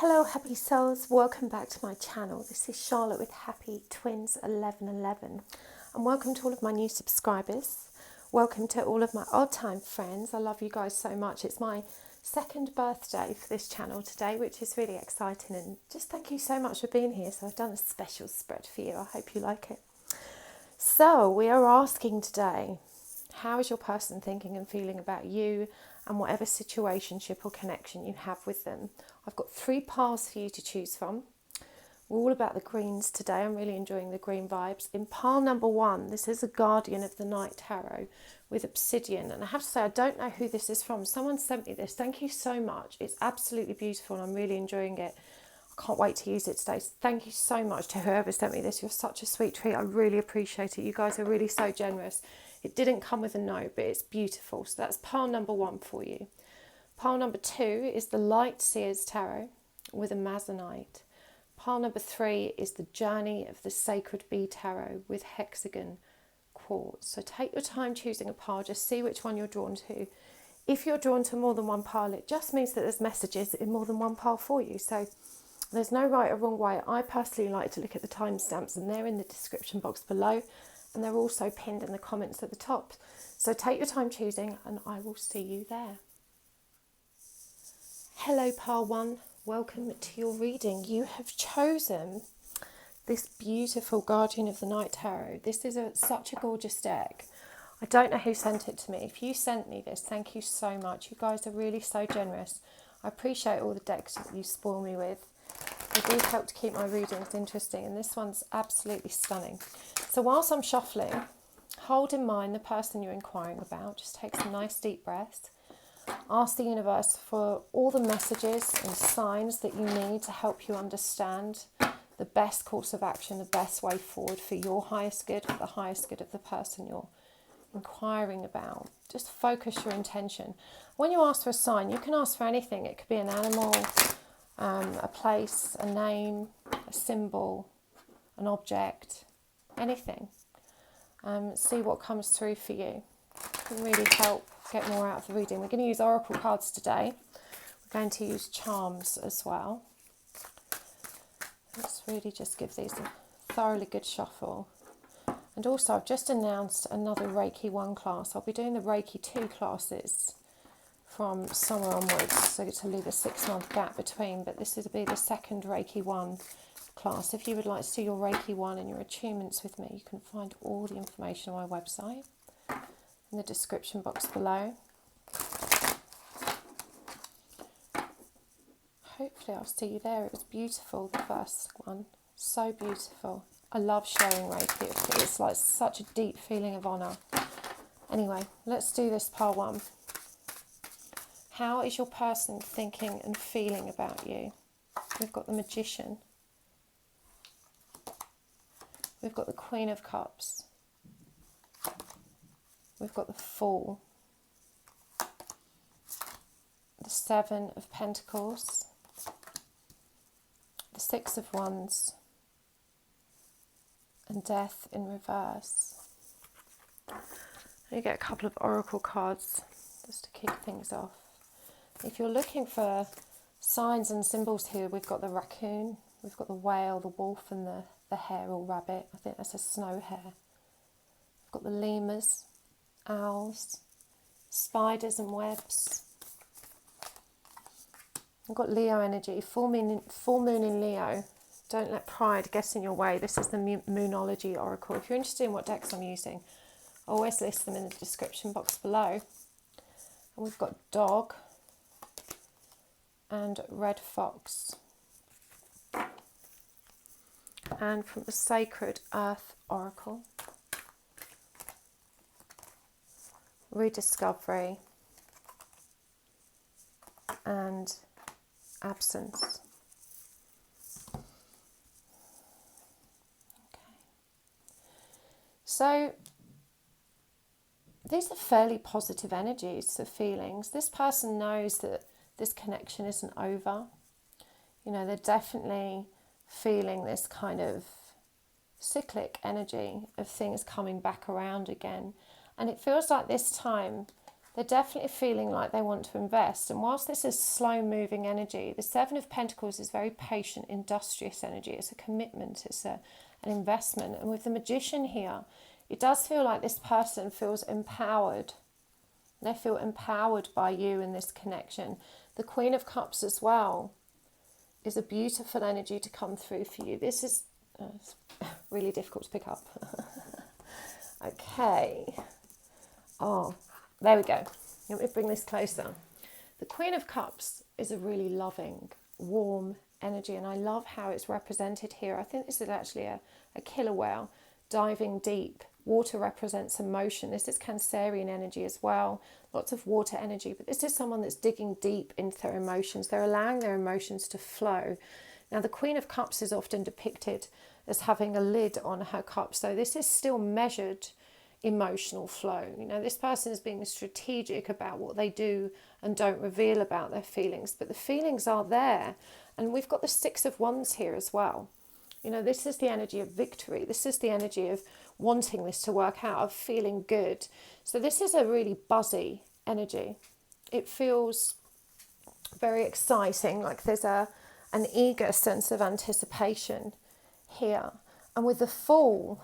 Hello happy souls, welcome back to my channel. This is Charlotte with Happy Twins 1111 and welcome to all of my new subscribers. Welcome to all of my old time friends. I love you guys so much. It's my second birthday for this channel today, which is really exciting, and just thank you so much for being here. So I've done a special spread for you. I hope you like it. So we are asking today, how is your person thinking and feeling about you and whatever situationship or connection you have with them? I've got 3 piles for you to choose from. We're all about the greens today. I'm really enjoying the green vibes. In pile number 1, this is a Guardian of the Night Tarot with obsidian. And I have to say, I don't know who this is from. Someone sent me this. Thank you so much. It's absolutely beautiful and I'm really enjoying it. I can't wait to use it today. So thank you so much to whoever sent me this. You're such a sweet treat. I really appreciate it. You guys are really so generous. It didn't come with a note, but it's beautiful. So that's pile number 1 for you. Pile number 2 is the Light Seers Tarot with a Amazonite. Pile number 3 is the Journey of the Sacred Bee Tarot with hexagon quartz. So take your time choosing a pile. Just see which one you're drawn to. If you're drawn to more than one pile, it just means that there's messages in more than one pile for you. So there's no right or wrong way. I personally like to look at the timestamps, and they're in the description box below, and they're also pinned in the comments at the top. So take your time choosing, and I will see you there. Hello pile 1, welcome to your reading. You have chosen this beautiful Guardian of the Night Tarot. This is such a gorgeous deck. I don't know who sent it to me. If you sent me this, thank you so much. You guys are really so generous. I appreciate all the decks that you spoil me with. They do help to keep my readings interesting, and this one's absolutely stunning. So whilst I'm shuffling, hold in mind the person you're inquiring about. Just take some nice deep breaths. Ask the universe for all the messages and signs that you need to help you understand the best course of action, the best way forward for your highest good, for the highest good of the person you're inquiring about. Just focus your intention. When you ask for a sign, you can ask for anything. It could be an animal, a place, a name, a symbol, an object, anything. See what comes through for you. It can really help get more out of the reading. We're going to use oracle cards today. We're going to use charms as well. Let's really just give these a thoroughly good shuffle. And also I've just announced another Reiki 1 class. I'll be doing the Reiki 2 classes from summer onwards, so to leave a 6-month gap between, but this will be the second Reiki 1 class. If you would like to do your Reiki 1 and your attunements with me, you can find all the information on my website in the description box below. Hopefully I'll see you there. It was beautiful, the first one. So beautiful. I love sharing Reiki. It's like such a deep feeling of honour. Anyway, let's do this pile 1. How is your person thinking and feeling about you? We've got the Magician. We've got the Queen of Cups. We've got the Fool. The 7 of Pentacles. The 6 of Wands. And Death in reverse. You get a couple of oracle cards just to kick things off. If you're looking for signs and symbols here, we've got the raccoon, we've got the whale, the wolf, and the hare or rabbit. I think that's a snow hare. We've got the lemurs, owls, spiders and webs. We've got Leo energy, full moon in Leo. Don't let pride get in your way. This is the Moonology oracle. If you're interested in what decks I'm using, I always list them in the description box below. And we've got dog and red fox. And from the Sacred Earth oracle, rediscovery and absence. So these are fairly positive energies, so feelings. This person knows that this connection isn't over. You know, they're definitely feeling this kind of cyclic energy of things coming back around again. And it feels like this time They're definitely feeling like they want to invest. And whilst this is slow moving energy, the Seven of Pentacles is very patient, industrious energy. It's a commitment, it's an investment. And with the Magician here, it does feel like this person feels empowered. They feel empowered by you in this connection. The Queen of Cups as well is a beautiful energy to come through for you. This is it's really difficult to pick up. Okay. Oh, there we go. Let me bring this closer. The Queen of Cups is a really loving, warm energy, and I love how it's represented here. I think this is actually a killer whale diving deep. Water represents emotion. This is Cancerian energy as well. Lots of water energy, but this is someone that's digging deep into their emotions. They're allowing their emotions to flow. Now, the Queen of Cups is often depicted as having a lid on her cup, so this is still measured emotional flow. You know, this person is being strategic about what they do and don't reveal about their feelings, but the feelings are there. And we've got the Six of Wands here as well. You know, this is the energy of victory. This is the energy of wanting this to work out, of feeling good. So this is a really buzzy energy. It feels very exciting, like there's an eager sense of anticipation here. And with the Fool,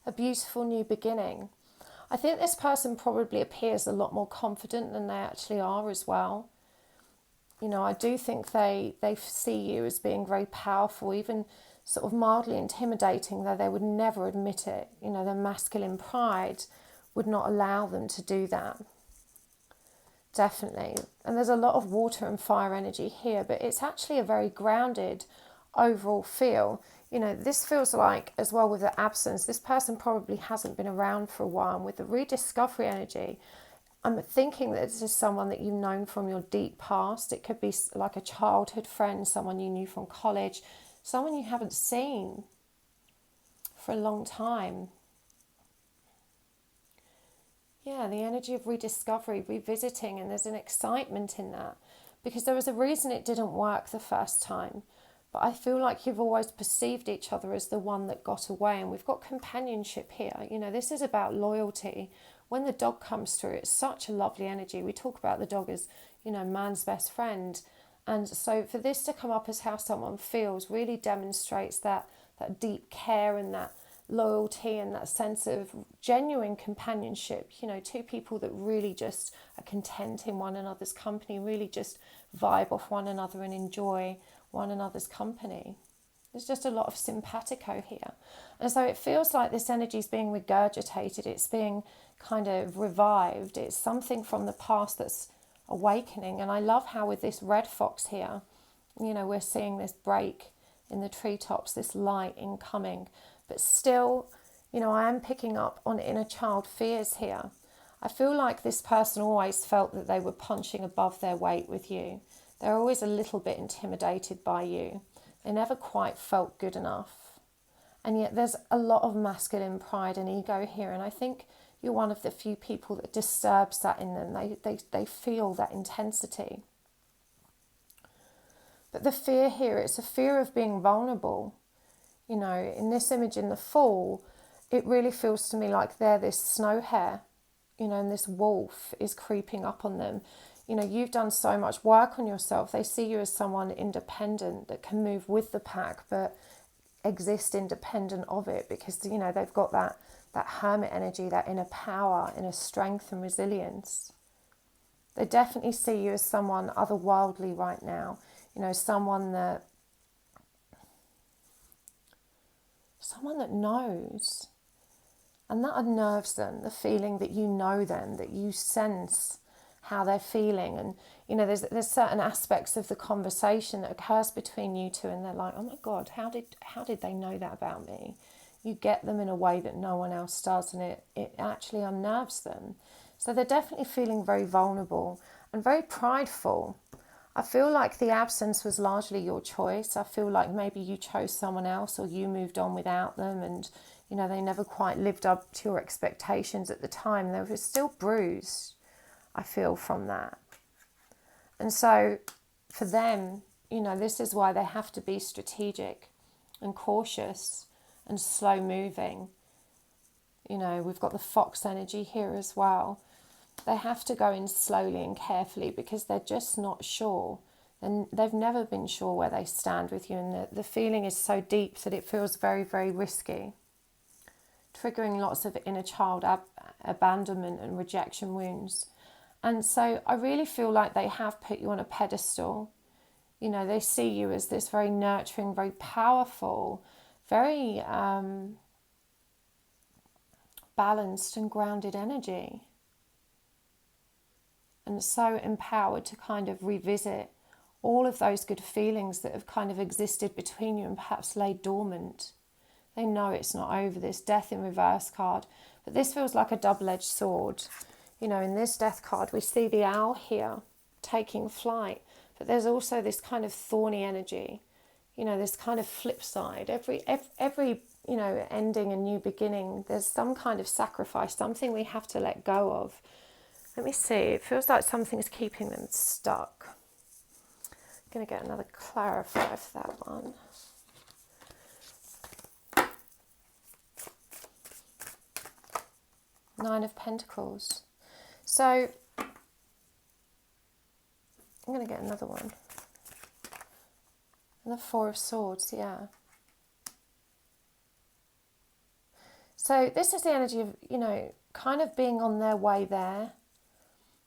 a beautiful new beginning. I think this person probably appears a lot more confident than they actually are as well. You know, I do think they see you as being very powerful, even sort of mildly intimidating, though they would never admit it. You know, their masculine pride would not allow them to do that. Definitely. And there's a lot of water and fire energy here, but it's actually a very grounded overall feel. You know, this feels like, as well with the absence, this person probably hasn't been around for a while. And with the rediscovery energy, I'm thinking that this is someone that you've known from your deep past. It could be like a childhood friend, someone you knew from college, someone you haven't seen for a long time. Yeah, the energy of rediscovery, revisiting, and there's an excitement in that because there was a reason it didn't work the first time. But I feel like you've always perceived each other as the one that got away. And we've got companionship here. You know, this is about loyalty. When the dog comes through, it's such a lovely energy. We talk about the dog as, you know, man's best friend. And so for this to come up as how someone feels really demonstrates that deep care and that loyalty and that sense of genuine companionship. You know, two people that really just are content in one another's company, really just vibe off one another and enjoy one another's company. There's just a lot of simpatico here. And so it feels like this energy is being regurgitated. It's being kind of revived. It's something from the past that's awakening. And I love how with this red fox here, you know, we're seeing this break in the treetops, this light incoming. But still, you know, I am picking up on inner child fears here. I feel like this person always felt that they were punching above their weight with you. They're always a little bit intimidated by you. They never quite felt good enough. And yet there's a lot of masculine pride and ego here. And I think you're one of the few people that disturbs that in them. They feel that intensity. But the fear here, it's a fear of being vulnerable. You know, in this image in the Fool, it really feels to me like they're this snow hare, you know, and this wolf is creeping up on them. You know, you've done so much work on yourself. They see you as someone independent that can move with the pack, but exist independent of it because, you know, they've got that hermit energy, that inner power, inner strength and resilience. They definitely see you as someone otherworldly right now. You know, someone that knows. And that unnerves them, the feeling that you know them, that you sense how they're feeling. And, you know, there's certain aspects of the conversation that occurs between you two and they're like, oh my God, how did they know that about me? You get them in a way that no one else does, and it actually unnerves them. So they're definitely feeling very vulnerable and very prideful. I feel like the absence was largely your choice. I feel like maybe you chose someone else or you moved on without them and, you know, they never quite lived up to your expectations at the time. They were still bruised, I feel, from that. And so for them, you know, this is why they have to be strategic and cautious and slow moving. You know, we've got the fox energy here as well. they have to go in slowly and carefully because they're just not sure. And they've never been sure where they stand with you. And the feeling is so deep that it feels very, very risky. Triggering lots of inner child abandonment and rejection wounds. And so I really feel like they have put you on a pedestal. You know, they see you as this very nurturing, very powerful, very balanced and grounded energy. And so empowered to kind of revisit all of those good feelings that have kind of existed between you and perhaps laid dormant. They know it's not over, this death in reverse card. But this feels like a double-edged sword. You know, in this death card, we see the owl here taking flight. But there's also this kind of thorny energy. You know, this kind of flip side. Every you know, ending and new beginning, there's some kind of sacrifice, something we have to let go of. Let me see. It feels like something's keeping them stuck. I'm going to get another clarifier for that one. Nine of Pentacles. So, I'm going to get another one. And the Four of Swords, yeah. So this is the energy of, you know, kind of being on their way there,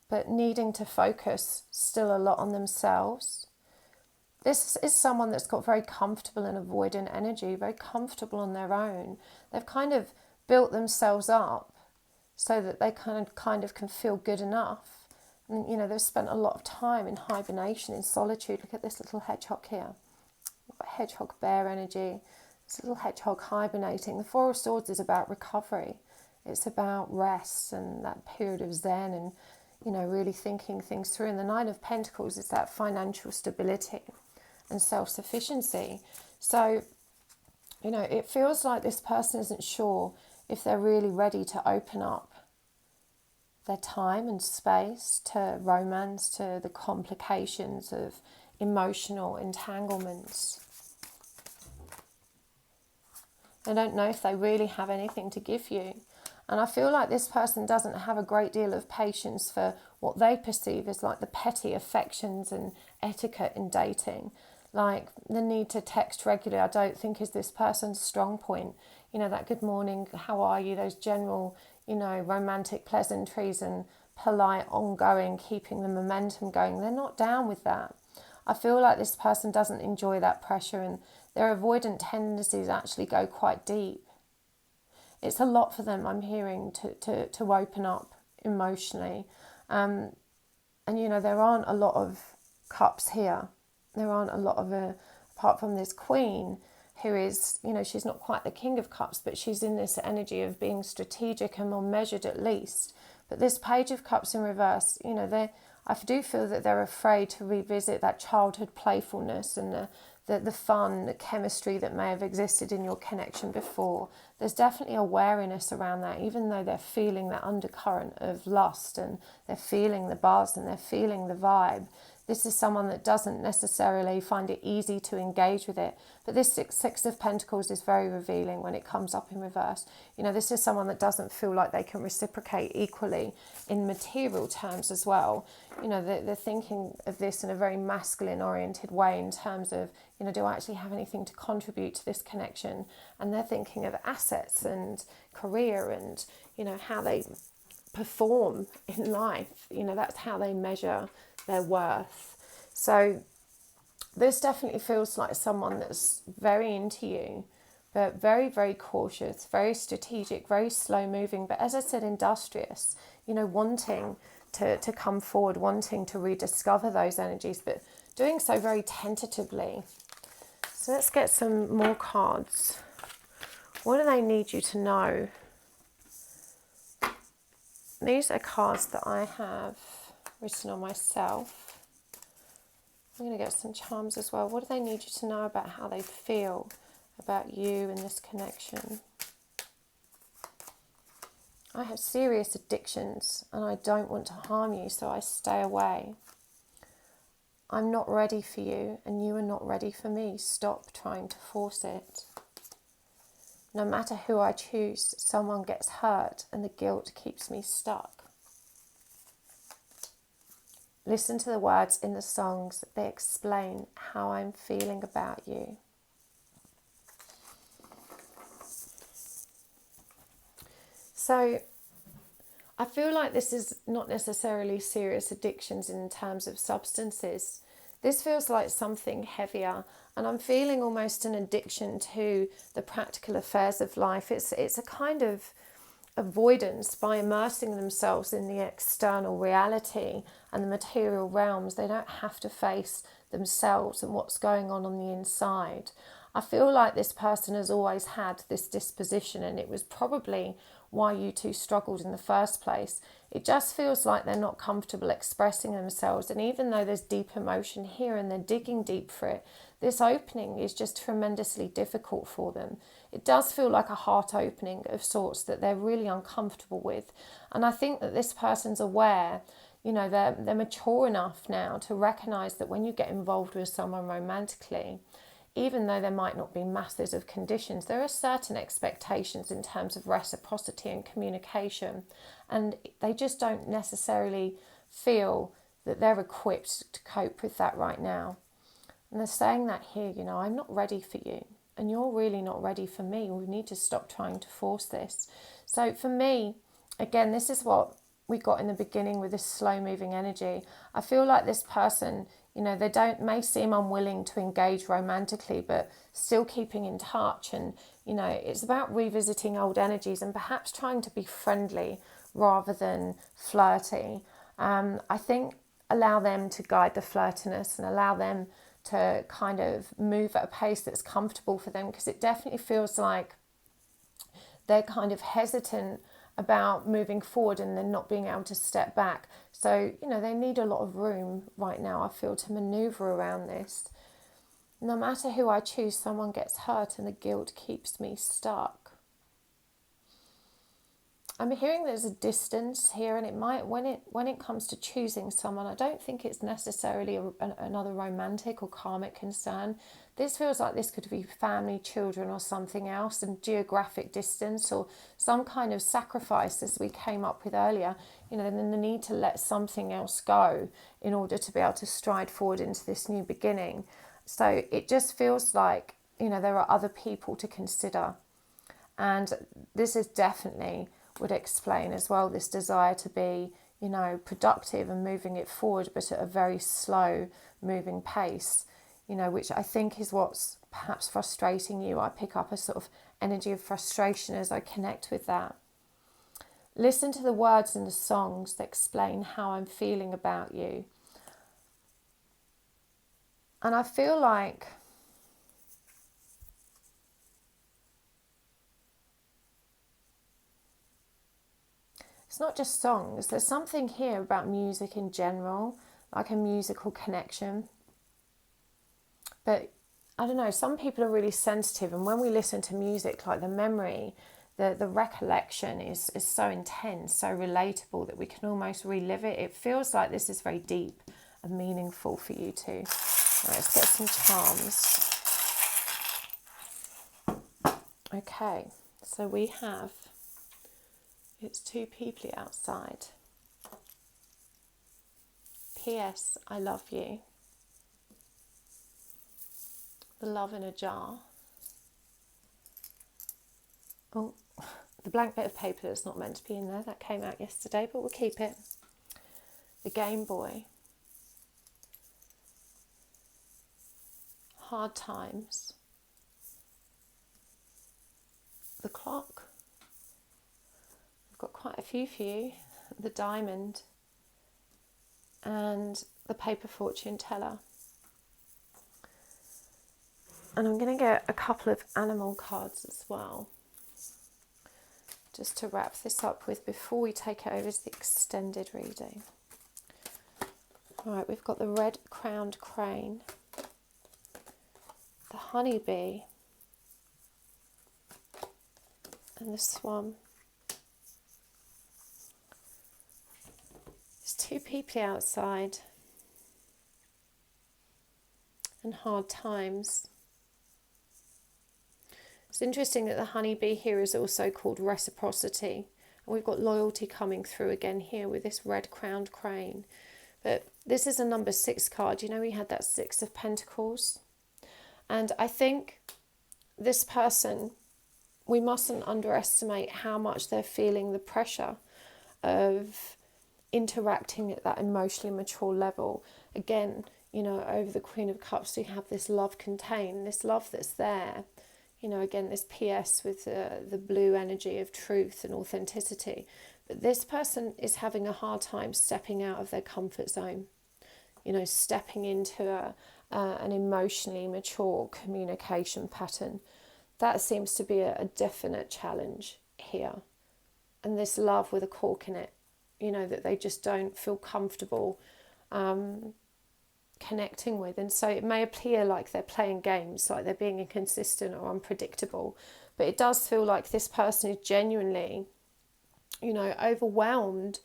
but needing to focus still a lot on themselves. This is someone that's got very comfortable in avoidant energy, very comfortable on their own. They've kind of built themselves up so that they kind of can feel good enough. And, you know, they've spent a lot of time in hibernation, in solitude. Look at this little hedgehog here. We've got hedgehog bear energy. This little hedgehog hibernating. The Four of Swords is about recovery. It's about rest and that period of zen and, you know, really thinking things through. And the Nine of Pentacles is that financial stability and self-sufficiency. So, you know, it feels like this person isn't sure if they're really ready to open up their time and space to romance, to the complications of emotional entanglements. They don't know if they really have anything to give you. And I feel like this person doesn't have a great deal of patience for what they perceive as like the petty affections and etiquette in dating. Like the need to text regularly, I don't think is this person's strong point. You know, that good morning, how are you, those general, you know, romantic pleasantries and polite, ongoing, keeping the momentum going. They're not down with that. I feel like this person doesn't enjoy that pressure, and their avoidant tendencies actually go quite deep. It's a lot for them, I'm hearing, to open up emotionally. And, you know, there aren't a lot of cups here. There aren't a lot of, apart from this queen, who is, you know, she's not quite the king of cups, but she's in this energy of being strategic and more measured at least. But this page of cups in reverse, you know, I do feel that they're afraid to revisit that childhood playfulness and the fun, the chemistry that may have existed in your connection before. There's definitely a wariness around that, even though they're feeling that undercurrent of lust and they're feeling the buzz and they're feeling the vibe. This is someone that doesn't necessarily find it easy to engage with it. But this Six of Pentacles is very revealing when it comes up in reverse. You know, this is someone that doesn't feel like they can reciprocate equally in material terms as well. You know, they're thinking of this in a very masculine-oriented way in terms of, you know, do I actually have anything to contribute to this connection? And they're thinking of assets and career and, you know, how they perform in life. You know, that's how they measure their worth. So this definitely feels like someone that's very into you, but very, very cautious, very strategic, very slow moving, but as I said, industrious, you know, wanting to come forward, wanting to rediscover those energies, but doing so very tentatively. So let's get some more cards. What do they need you to know? These are cards that I have written on myself. I'm going to get some charms as well. What do they need you to know about how they feel about you and this connection? I have serious addictions and I don't want to harm you, so I stay away. I'm not ready for you and you are not ready for me. Stop trying to force it. No matter who I choose, someone gets hurt and the guilt keeps me stuck. Listen to the words in the songs. They explain how I'm feeling about you. So I feel like this is not necessarily serious addictions in terms of substances. This feels like something heavier, and I'm feeling almost an addiction to the practical affairs of life. It's a kind of avoidance by immersing themselves in the external reality and the material realms. They don't have to face themselves and what's going on the inside. I feel like this person has always had this disposition, and it was probably why you two struggled in the first place. It just feels like they're not comfortable expressing themselves, and even though there's deep emotion here and they're digging deep for it, this opening is just tremendously difficult for them. It does feel like a heart opening of sorts that they're really uncomfortable with. And I think that this person's aware, you know, they're mature enough now to recognise that when you get involved with someone romantically, even though there might not be masses of conditions, there are certain expectations in terms of reciprocity and communication, and they just don't necessarily feel that they're equipped to cope with that right now. And they're saying that here, you know, I'm not ready for you, and you're really not ready for me. We need to stop trying to force this. So for me, again, this is what we got in the beginning with this slow moving energy. I feel like this person, you know, they may seem unwilling to engage romantically, but still keeping in touch. And, you know, it's about revisiting old energies and perhaps trying to be friendly rather than flirty. I think allow them to guide the flirtiness and allow them to kind of move at a pace that's comfortable for them, because it definitely feels like they're kind of hesitant about moving forward and then not being able to step back. So, you know, they need a lot of room right now, I feel, to maneuver around this. No matter who I choose, someone gets hurt and the guilt keeps me stuck. I'm hearing there's a distance here, and it might, when it comes to choosing someone, I don't think it's necessarily another romantic or karmic concern. This feels like this could be family, children, or something else, and geographic distance, or some kind of sacrifice, as we came up with earlier. You know, then the need to let something else go in order to be able to stride forward into this new beginning. So it just feels like, you know, there are other people to consider, and this is definitely would explain as well this desire to be, you know, productive and moving it forward, but at a very slow moving pace, you know, which I think is what's perhaps frustrating you. I pick up a sort of energy of frustration as I connect with that. Listen to the words in the songs that explain how I'm feeling about you. And I feel like it's not just songs. There's something here about music in general, like a musical connection. But I don't know, some people are really sensitive, and when we listen to music, like the memory, the recollection is so intense, so relatable that we can almost relive it. It feels like this is very deep and meaningful for you too. All right, let's get some charms. Okay, so we have, it's two people outside. P.S. I love you. The love in a jar. Oh, the blank bit of paper that's not meant to be in there. That came out yesterday, but we'll keep it. The Game Boy. Hard times. The clock. I've got quite a few for you. The diamond. And the paper fortune teller. And I'm going to get a couple of animal cards as well, just to wrap this up with before we take it over to the extended reading. All right, we've got the red-crowned crane, the honeybee, and the swan. There's two people outside and hard times. It's interesting that the honeybee here is also called reciprocity. And we've got loyalty coming through again here with this red-crowned crane. But This is a number 6 card. You know, we had that 6 of Pentacles. And I think this person, we mustn't underestimate how much they're feeling the pressure of interacting at that emotionally mature level. Again, you know, over the Queen of Cups, we have this love contained, this love that's there. You know, again, this PS with the blue energy of truth and authenticity. But this person is having a hard time stepping out of their comfort zone. You know, stepping into an emotionally mature communication pattern. That seems to be a definite challenge here. And this love with a cork in it, you know, that they just don't feel comfortable connecting with. And so it may appear like they're playing games, like they're being inconsistent or unpredictable. But it does feel like this person is genuinely, you know, overwhelmed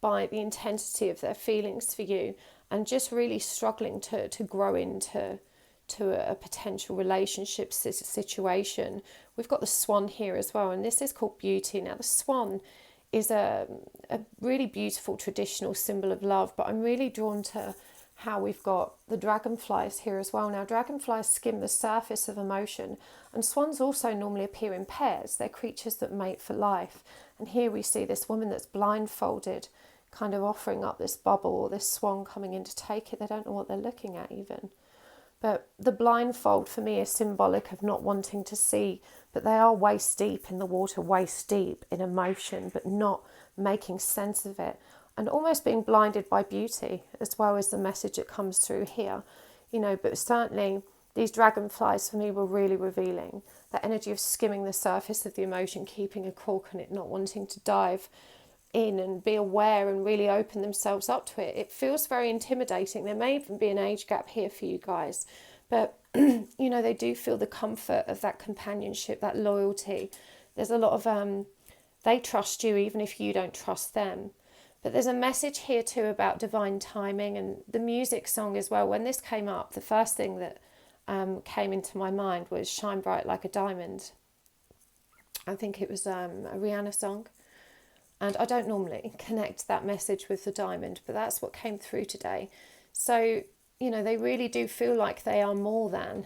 by the intensity of their feelings for you and just really struggling to grow into a potential relationship situation. We've got the swan here as well, and this is called beauty. Now, the swan is a really beautiful traditional symbol of love, but I'm really drawn to how we've got the dragonflies here as well. Now, dragonflies skim the surface of emotion, and swans also normally appear in pairs. They're creatures that mate for life. And here we see this woman that's blindfolded, kind of offering up this bubble, or this swan coming in to take it. They don't know what they're looking at even. But the blindfold for me is symbolic of not wanting to see, but they are waist deep in the water, waist deep in emotion, but not making sense of it. And almost being blinded by beauty, as well as the message that comes through here. You know, but certainly these dragonflies for me were really revealing. That energy of skimming the surface of the emotion, keeping a cork on it, not wanting to dive in and be aware and really open themselves up to it. It feels very intimidating. There may even be an age gap here for you guys, but you know, they do feel the comfort of that companionship, that loyalty. There's a lot of they trust you even if you don't trust them. But there's a message here too about divine timing, and the music song as well. When this came up, the first thing that came into my mind was Shine Bright Like a Diamond. I think it was a Rihanna song. And I don't normally connect that message with the diamond, but that's what came through today. So, you know, they really do feel like they are more than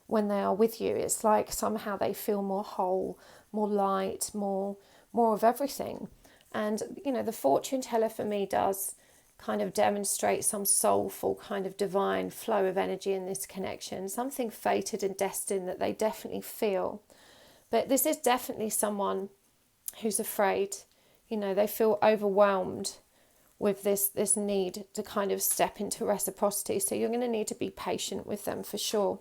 when they are with you. It's like somehow they feel more whole, more light, more of everything. And, you know, the fortune teller for me does kind of demonstrate some soulful kind of divine flow of energy in this connection, something fated and destined that they definitely feel. But this is definitely someone who's afraid. You know, they feel overwhelmed with this need to kind of step into reciprocity. So you're going to need to be patient with them for sure.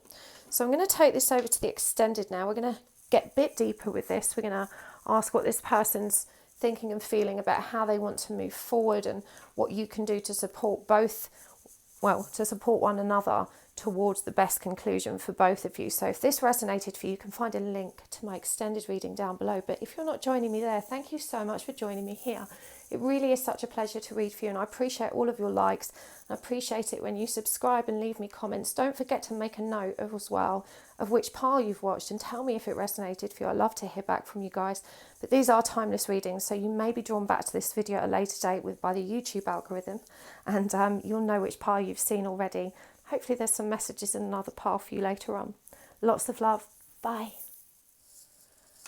So I'm going to take this over to the extended now. We're going to get a bit deeper with this. We're going to ask what this person's thinking and feeling about how they want to move forward and what you can do to support to support one another towards the best conclusion for both of you. So if this resonated for you, you can find a link to my extended reading down below. But if you're not joining me there, thank you so much for joining me here. It really is such a pleasure to read for you, and I appreciate all of your likes. I appreciate it when you subscribe and leave me comments. Don't forget to make a note as well of which pile you've watched and tell me if it resonated for you. I love to hear back from you guys. But these are timeless readings, so you may be drawn back to this video at a later date by the YouTube algorithm, and you'll know which pile you've seen already. Hopefully there's some messages in another pile for you later on. Lots of love. Bye.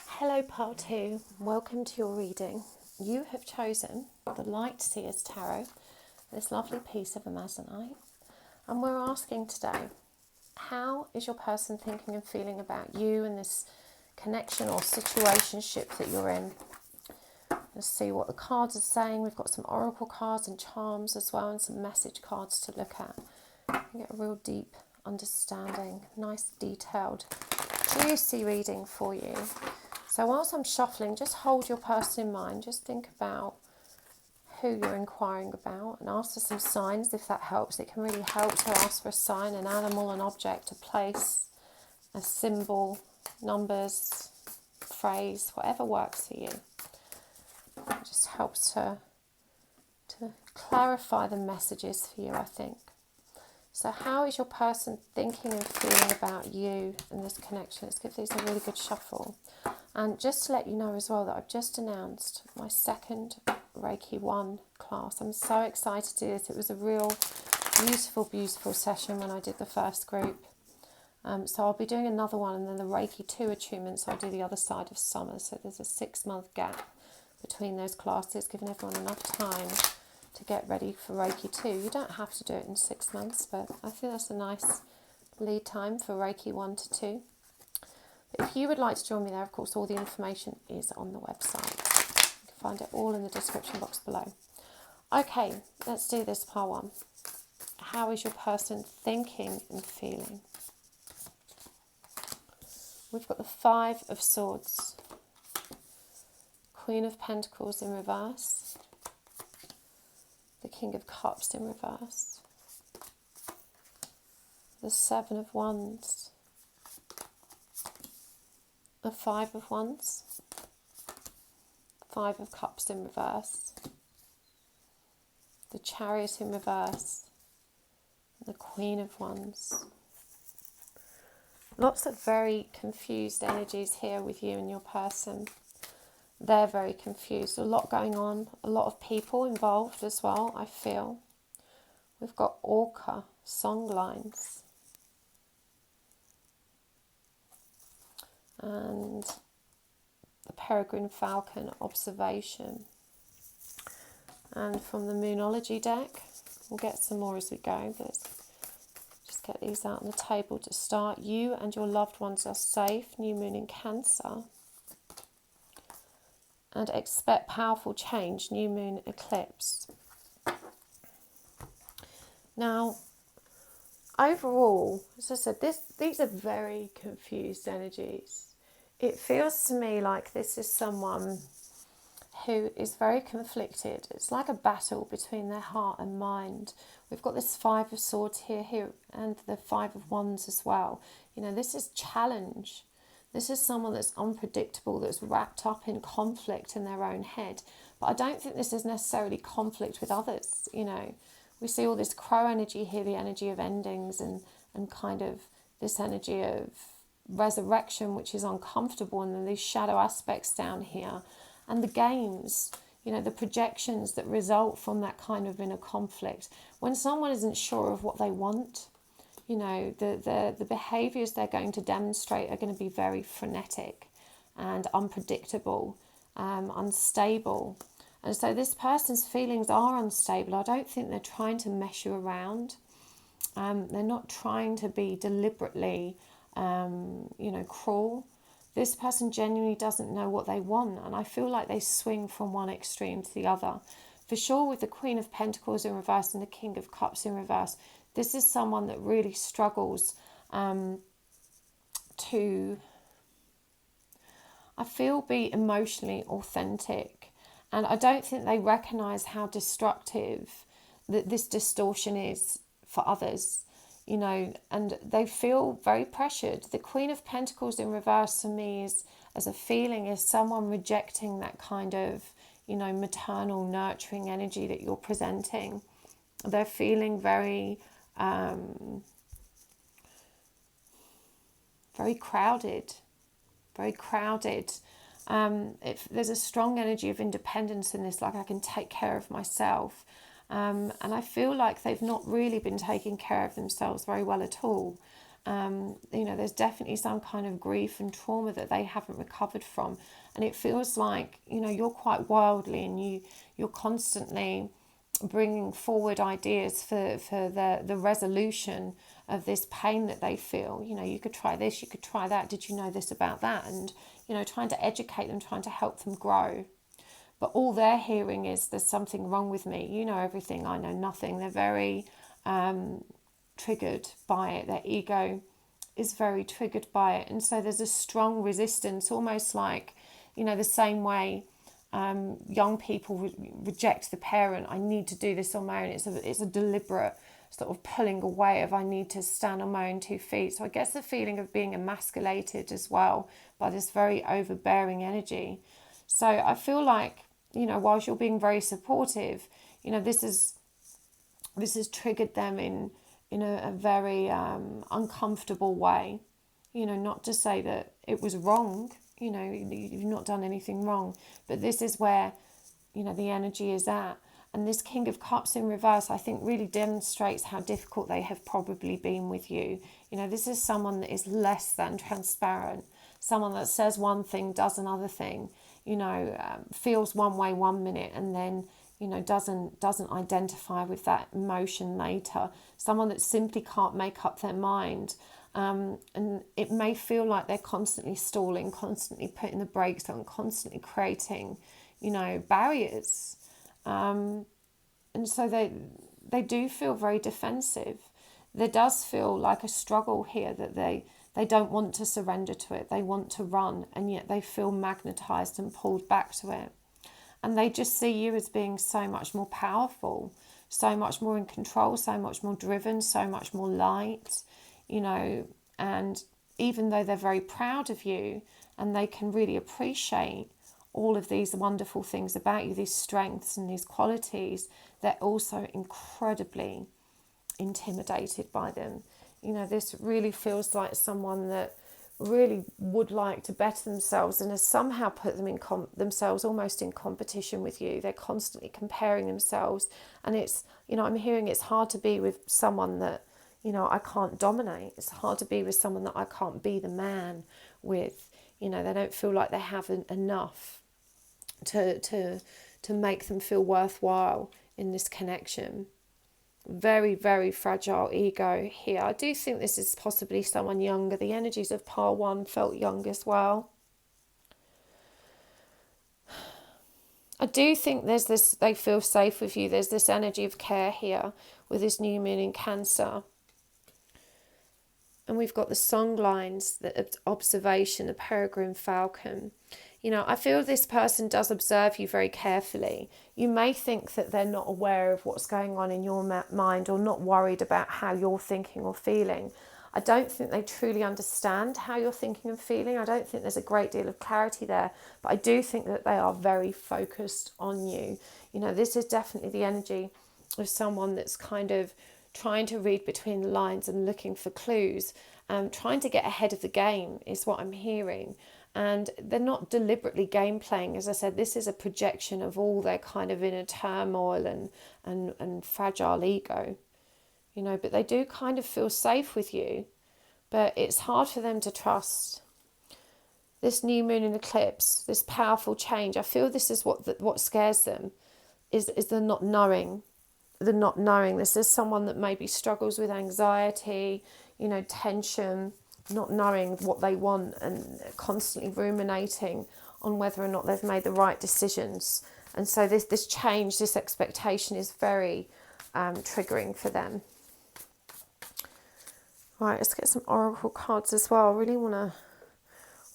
Hello, pile 2. Welcome to your reading. You have chosen the Light Seers Tarot, this lovely piece of Amazonite. And we're asking today, how is your person thinking and feeling about you and this connection or situationship that you're in? Let's see what the cards are saying. We've got some oracle cards and charms as well, and some message cards to look at. You get a real deep understanding, nice detailed, juicy reading for you. So whilst I'm shuffling, just hold your person in mind. Just think about who you're inquiring about and ask for some signs if that helps. It can really help to ask for a sign, an animal, an object, a place, a symbol, numbers, phrase, whatever works for you. It just helps to clarify the messages for you, I think. So how is your person thinking and feeling about you and this connection? Let's give these a really good shuffle. And just to let you know as well that I've just announced my second Reiki 1 class. I'm so excited to do this. It was a real beautiful session when I did the first group. So I'll be doing another one, and then the Reiki 2 attunements, I'll do the other side of summer. So there's a 6-month gap between those classes, giving everyone enough time to get ready for Reiki 2. You don't have to do it in 6 months, but I think that's a nice lead time for Reiki 1 to 2. If you would like to join me there, of course, all the information is on the website. You can find it all in the description box below. Okay, let's do this part 1. How is your person thinking and feeling? We've got the 5 of Swords, Queen of Pentacles in reverse, the King of Cups in reverse, the 7 of Wands, the 5 of Wands, 5 of Cups in reverse, the Chariot in reverse, and the Queen of Wands. Lots of very confused energies here with you and your person. They're very confused. A lot going on. A lot of people involved as well, I feel. We've got Orca, songlines. And the Peregrine Falcon, observation. And from the Moonology deck, we'll get some more as we go, but just get these out on the table to start. You and your loved ones are safe. New moon in Cancer. And expect powerful change. New moon eclipse. Now, overall, as I said, these are very confused energies. It feels to me like this is someone who is very conflicted. It's like a battle between their heart and mind. We've got this 5 of Swords here, and the 5 of Wands as well. You know, this is challenge. This is someone that's unpredictable, that's wrapped up in conflict in their own head. But I don't think this is necessarily conflict with others. You know, we see all this crow energy here, the energy of endings, and kind of this energy of resurrection, which is uncomfortable, and then these shadow aspects down here. And the games, you know, the projections that result from that kind of inner conflict. When someone isn't sure of what they want, you know, the behaviours they're going to demonstrate are going to be very frenetic and unpredictable, unstable. And so this person's feelings are unstable. I don't think they're trying to mess you around. They're not trying to be deliberately, cruel. This person genuinely doesn't know what they want, and I feel like they swing from one extreme to the other. For sure, with the Queen of Pentacles in reverse and the King of Cups in reverse, this is someone that really struggles to, I feel, be emotionally authentic. And I don't think they recognise how destructive this distortion is for others. You know, and they feel very pressured. The Queen of Pentacles in reverse for me is, as a feeling, is someone rejecting that kind of, you know, maternal, nurturing energy that you're presenting. They're feeling very, very crowded, very crowded. There's a strong energy of independence in this, like I can take care of myself. And I feel like they've not really been taking care of themselves very well at all. You know, there's definitely some kind of grief and trauma that they haven't recovered from. And it feels like, you know, you're quite wildly, and you're constantly bringing forward ideas for the resolution of this pain that they feel. You know, you could try this, you could try that. Did you know this about that? And, you know, trying to educate them, trying to help them grow. But all they're hearing is, there's something wrong with me. You know everything, I know nothing. They're very triggered by it. Their ego is very triggered by it. And so there's a strong resistance, almost like, you know, the same way young people reject the parent. I need to do this on my own. It's a deliberate sort of pulling away of, I need to stand on my own 2 feet. So I guess the feeling of being emasculated as well by this very overbearing energy. So I feel like, you know, whilst you're being very supportive, you know, this has triggered them in a very uncomfortable way. You know, not to say that it was wrong, you know, you've not done anything wrong, but this is where the energy is at. And this King of Cups in reverse, I think, really demonstrates how difficult they have probably been with you. This is someone that is less than transparent, someone that says one thing, does another thing, feels one way one minute and then, doesn't identify with that emotion later. Someone that simply can't make up their mind. And it may feel like they're constantly stalling, constantly putting the brakes on, constantly creating, barriers. And so they do feel very defensive. There does feel like a struggle here that they don't want to surrender to it. They want to run, and yet they feel magnetized and pulled back to it. And they just see you as being so much more powerful, so much more in control, so much more driven, so much more light, and even though they're very proud of you and they can really appreciate all of these wonderful things about you, these strengths and these qualities, they're also incredibly intimidated by them. This really feels like someone that really would like to better themselves and has somehow put them themselves almost in competition with you. They're constantly comparing themselves, and it's, I'm hearing it's hard to be with someone that, I can't dominate. It's hard to be with someone that I can't be the man with. They don't feel like they have enough to make them feel worthwhile in this connection. Very, very fragile ego here. I do think this is possibly someone younger. The energies of pile 1 felt young as well. I do think there's this, they feel safe with you. There's this energy of care here with this new moon in Cancer. And we've got the song lines, the observation, the peregrine falcon. I feel this person does observe you very carefully. You may think that they're not aware of what's going on in your mind or not worried about how you're thinking or feeling. I don't think they truly understand how you're thinking and feeling. I don't think there's a great deal of clarity there, but I do think that they are very focused on you. This is definitely the energy of someone that's kind of trying to read between the lines and looking for clues, trying to get ahead of the game is what I'm hearing. And they're not deliberately game playing. As I said, this is a projection of all their kind of inner turmoil and fragile ego, but they do kind of feel safe with you, but it's hard for them to trust. This new moon in eclipse, this powerful change, I feel this is what scares them, is the not knowing. The not knowing. This is someone that maybe struggles with anxiety, tension, not knowing what they want and constantly ruminating on whether or not they've made the right decisions. And so this change, this expectation is very triggering for them. Right, let's get some oracle cards as well. I really want to...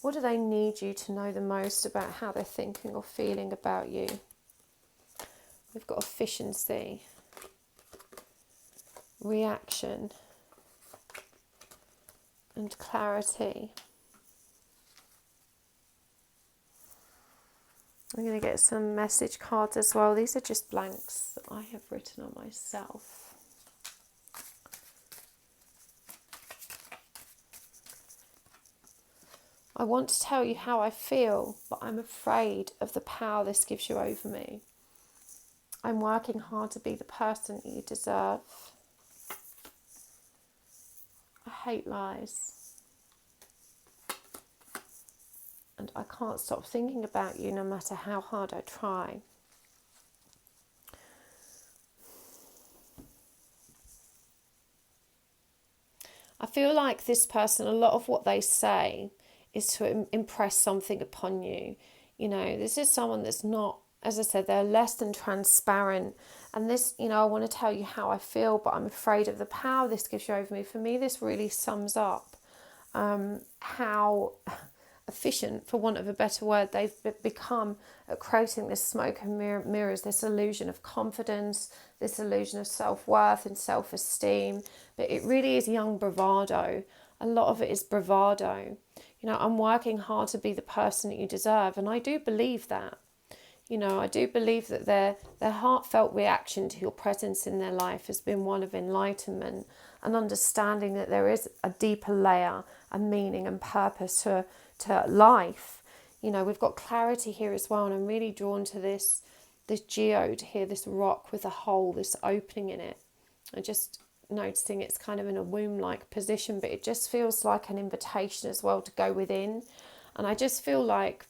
What do they need you to know the most about how they're thinking or feeling about you? We've got efficiency, reaction, and clarity. I'm going to get some message cards as well. These are just blanks that I have written on myself. I want to tell you how I feel, but I'm afraid of the power this gives you over me. I'm working hard to be the person you deserve. I hate lies. And I can't stop thinking about you no matter how hard I try. I feel like this person, a lot of what they say is to impress something upon you. This is someone that's not, as I said, they're less than transparent. And this, I want to tell you how I feel, but I'm afraid of the power this gives you over me. For me, this really sums up how efficient, for want of a better word, they've become at creating this smoke and mirrors, this illusion of confidence, this illusion of self-worth and self-esteem. But it really is young bravado. A lot of it is bravado. I'm working hard to be the person that you deserve, and I do believe that. I do believe that their heartfelt reaction to your presence in their life has been one of enlightenment and understanding that there is a deeper layer and meaning and purpose to life. We've got clarity here as well, and I'm really drawn to this this geode here, this rock with a hole, this opening in it. I'm just noticing it's kind of in a womb-like position, but it just feels like an invitation as well to go within. And I just feel like,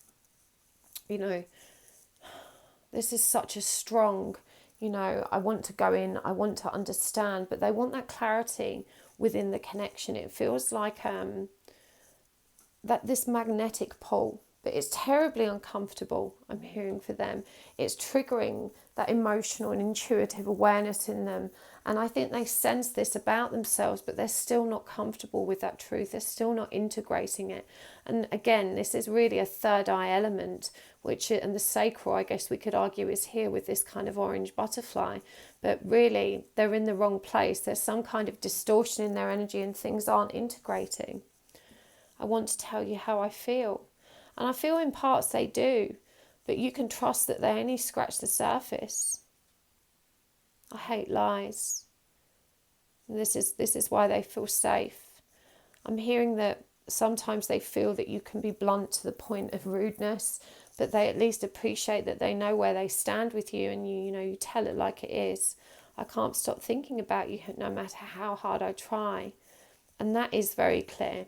you know, this is such a strong, you know, I want to go in, I want to understand, but they want that clarity within the connection. It feels like that this magnetic pull, but it's terribly uncomfortable, I'm hearing for them. It's triggering that emotional and intuitive awareness in them. And I think they sense this about themselves, but they're still not comfortable with that truth. They're still not integrating it. And again, this is really a third eye element, and the sacral, I guess we could argue, is here with this kind of orange butterfly. But really, they're in the wrong place. There's some kind of distortion in their energy and things aren't integrating. I want to tell you how I feel. And I feel in parts they do, but you can trust that they only scratch the surface. I hate lies. And this is why they feel safe. I'm hearing that sometimes they feel that you can be blunt to the point of rudeness, but they at least appreciate that they know where they stand with you, and you tell it like it is. I can't stop thinking about you no matter how hard I try. And that is very clear.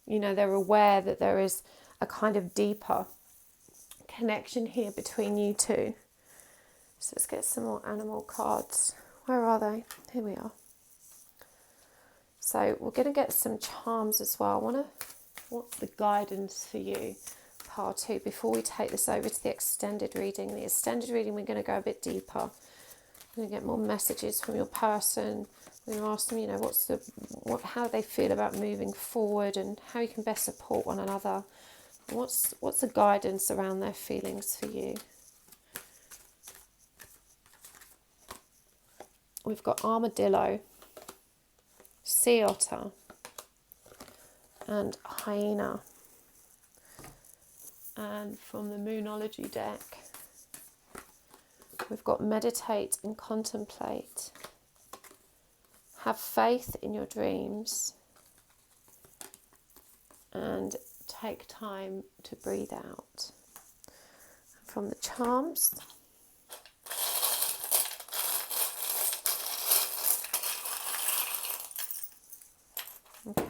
You know, they're aware that there is a kind of deeper connection here between you two. So let's get some more animal cards. Where are they? Here we are. So we're going to get some charms as well. What's the guidance for you? Part 2. Before we take this over to the extended reading. The extended reading, we're going to go a bit deeper. We're going to get more messages from your person. We're going to ask them, how they feel about moving forward and how you can best support one another. What's the guidance around their feelings for you? We've got armadillo, sea otter, and hyena. And from the Moonology deck, we've got meditate and contemplate. Have faith in your dreams. And take time to breathe out. From the charms, okay.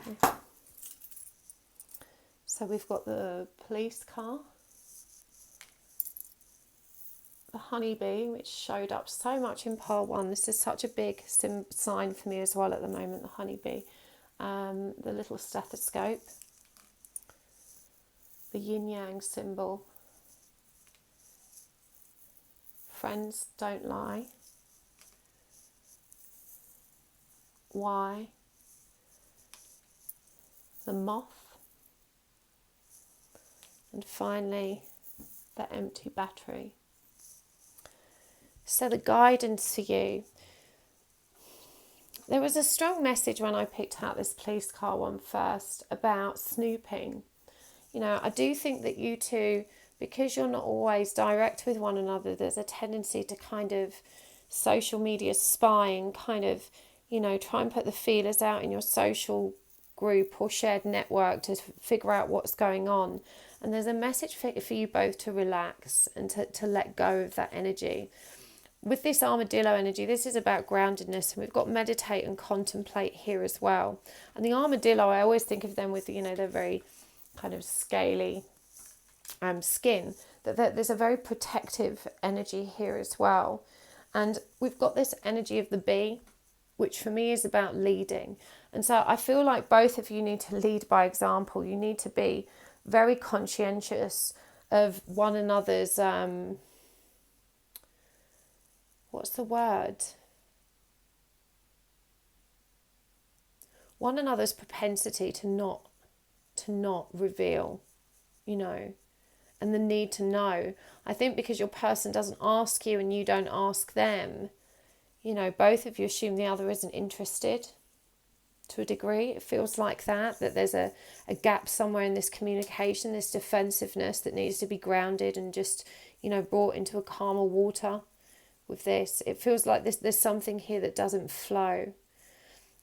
So we've got the police car, the honeybee, which showed up so much in pile 1. This is such a big sign for me as well at the moment, the honeybee. The little stethoscope, the yin-yang symbol, friends don't lie, why, the moth, and finally the empty battery. So the guidance for you. There was a strong message when I picked out this police car one first about snooping. You know, I do think that you two, because you're not always direct with one another, there's a tendency to kind of social media spying, kind of, try and put the feelers out in your social group or shared network to figure out what's going on. And there's a message for you both to relax and to let go of that energy. With this armadillo energy, this is about groundedness, and we've got meditate and contemplate here as well. And the armadillo, I always think of them with, their very kind of scaly skin, that there's a very protective energy here as well. And we've got this energy of the bee, which for me is about leading. And so I feel like both of you need to lead by example. You need to be very conscientious of one another's, what's the word? One another's propensity to not reveal, and the need to know. I think because your person doesn't ask you and you don't ask them, both of you assume the other isn't interested to a degree. It feels like that there's a gap somewhere in this communication, this defensiveness that needs to be grounded and just, brought into a calmer water with this. It feels like there's something here that doesn't flow.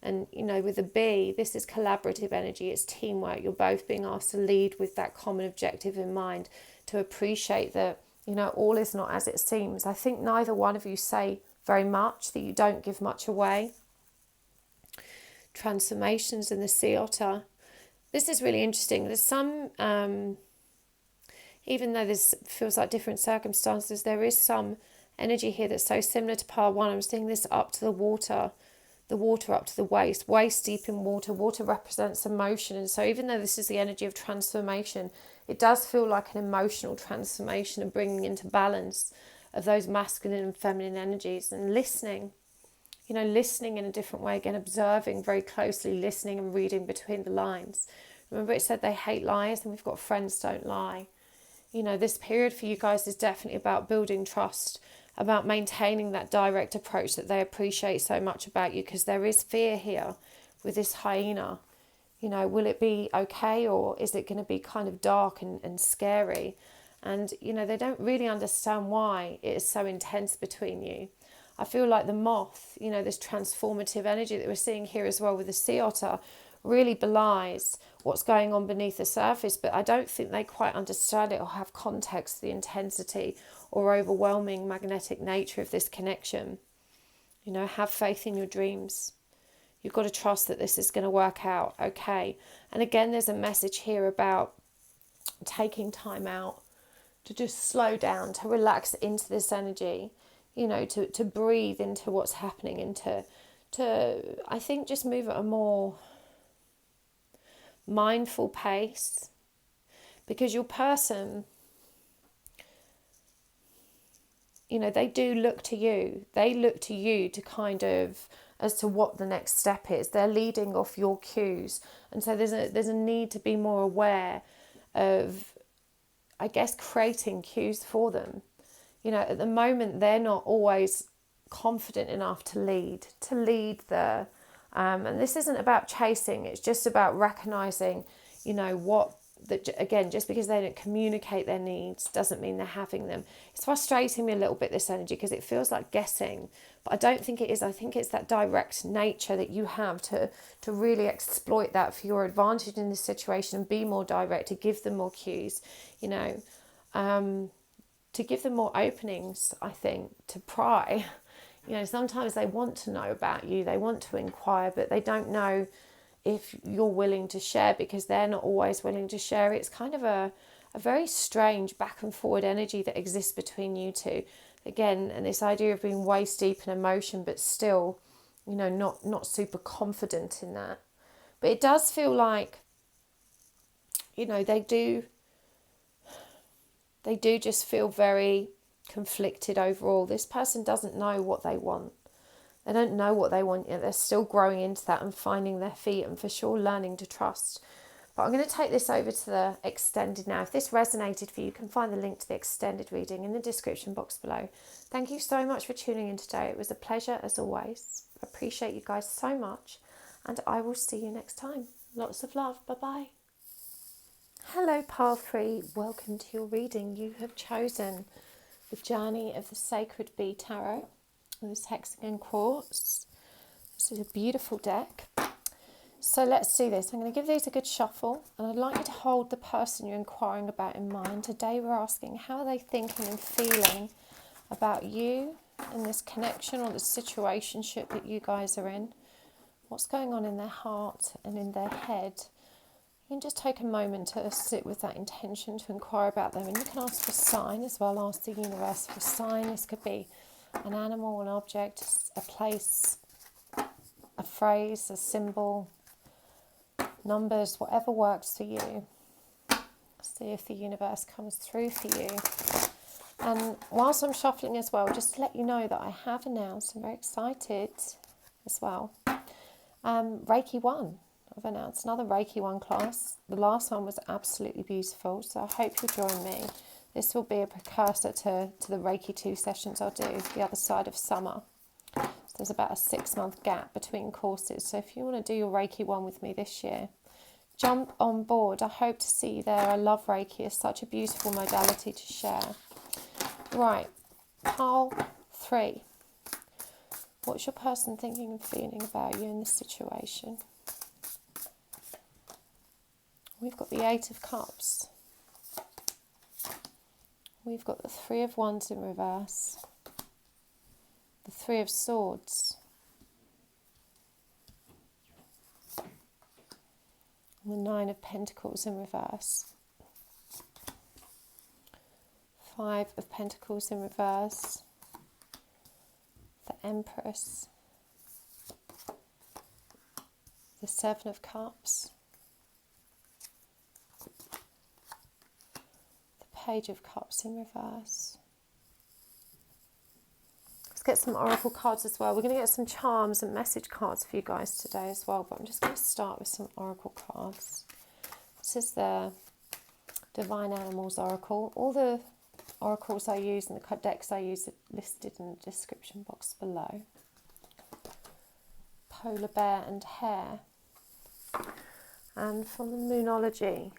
And, with a bee, this is collaborative energy, it's teamwork. You're both being asked to lead with that common objective in mind, to appreciate that all is not as it seems. I think neither one of you say very much, that you don't give much away. Transformations in the sea otter. This is really interesting. There's some, even though this feels like different circumstances, there is some energy here that's so similar to pile one. I'm seeing this up to the water up to the waist deep in water. Water represents emotion. And so even though this is the energy of transformation, it does feel like an emotional transformation and bringing into balance of those masculine and feminine energies, and listening in a different way. Again, observing very closely, listening and reading between the lines. Remember, it said they hate lies, and we've got friends don't lie. This period for you guys is definitely about building trust, about maintaining that direct approach that they appreciate so much about you, because there is fear here with this hyena. Will it be okay, or is it going to be kind of dark and scary? And, they don't really understand why it is so intense between you. I feel like the moth, this transformative energy that we're seeing here as well with the sea otter, really belies what's going on beneath the surface, but I don't think they quite understand it or have context, the intensity or overwhelming magnetic nature of this connection. Have faith in your dreams. You've got to trust that this is going to work out okay. And again, there's a message here about taking time out to just slow down, to relax into this energy, to breathe into what's happening, and to I think just move at a more mindful pace, because your person, they do look to you. They look to you to kind of, as to what the next step is. They're leading off your cues. And so there's a need to be more aware of, I guess, creating cues for them. At the moment, they're not always confident enough to lead the, and this isn't about chasing. It's just about recognizing, again, just because they don't communicate their needs doesn't mean they're having them. It's frustrating me a little bit, this energy, because it feels like guessing, but I don't think it is. I think it's that direct nature that you have to really exploit that for your advantage in this situation and be more direct, to give them more cues, to give them more openings, I think, to pry. Sometimes they want to know about you, they want to inquire, but they don't know if you're willing to share, because they're not always willing to share. It's kind of a very strange back and forward energy that exists between you two. Again, and this idea of being waist deep in emotion, but still, not super confident in that. But it does feel like, they do just feel very conflicted overall. This person doesn't know what they want. They don't know what they want yet. They're still growing into that and finding their feet, and for sure learning to trust. But I'm going to take this over to the extended now. If this resonated for you, you can find the link to the extended reading in the description box below. Thank you so much for tuning in today. It was a pleasure as always. I appreciate you guys so much, and I will see you next time. Lots of love. Bye-bye. Hello, Pile 3. Welcome to your reading. You have chosen the Journey of the Sacred Bee Tarot with this hexagon quartz. This is a beautiful deck. So let's do this. I'm going to give these a good shuffle, and I'd like you to hold the person you're inquiring about in mind. Today we're asking, how are they thinking and feeling about you in this connection or the situationship that you guys are in? What's going on in their heart and in their head? You can just take a moment to sit with that intention to inquire about them, and you can ask for a sign as well. Ask the universe for a sign. This could be an animal, an object, a place, a phrase, a symbol, numbers, whatever works for you. See if the universe comes through for you. And whilst I'm shuffling as well, just to let you know that I have announced, I'm very excited as well, Reiki 1. I've announced another Reiki 1 class. The last one was absolutely beautiful, so I hope you'll join me. This will be a precursor to the Reiki 2 sessions I'll do the other side of summer. So there's about a 6-month gap between courses. So if you want to do your Reiki 1 with me this year, jump on board. I hope to see you there. I love Reiki. It's such a beautiful modality to share. Right, pile 3. What's your person thinking and feeling about you in this situation? We've got the 8 of Cups. We've got the Three of Wands in reverse, the Three of Swords, and the Nine of Pentacles in reverse, Five of Pentacles in reverse, the Empress, the Seven of Cups, the Page of Cups in reverse. Let's get some oracle cards as well. We're going to get some charms and message cards for you guys today as well, but I'm just going to start with some oracle cards. This is the Divine Animals Oracle. All the oracles I use and the decks I use are listed in the description box below. Polar Bear and Hare. And from the Moonology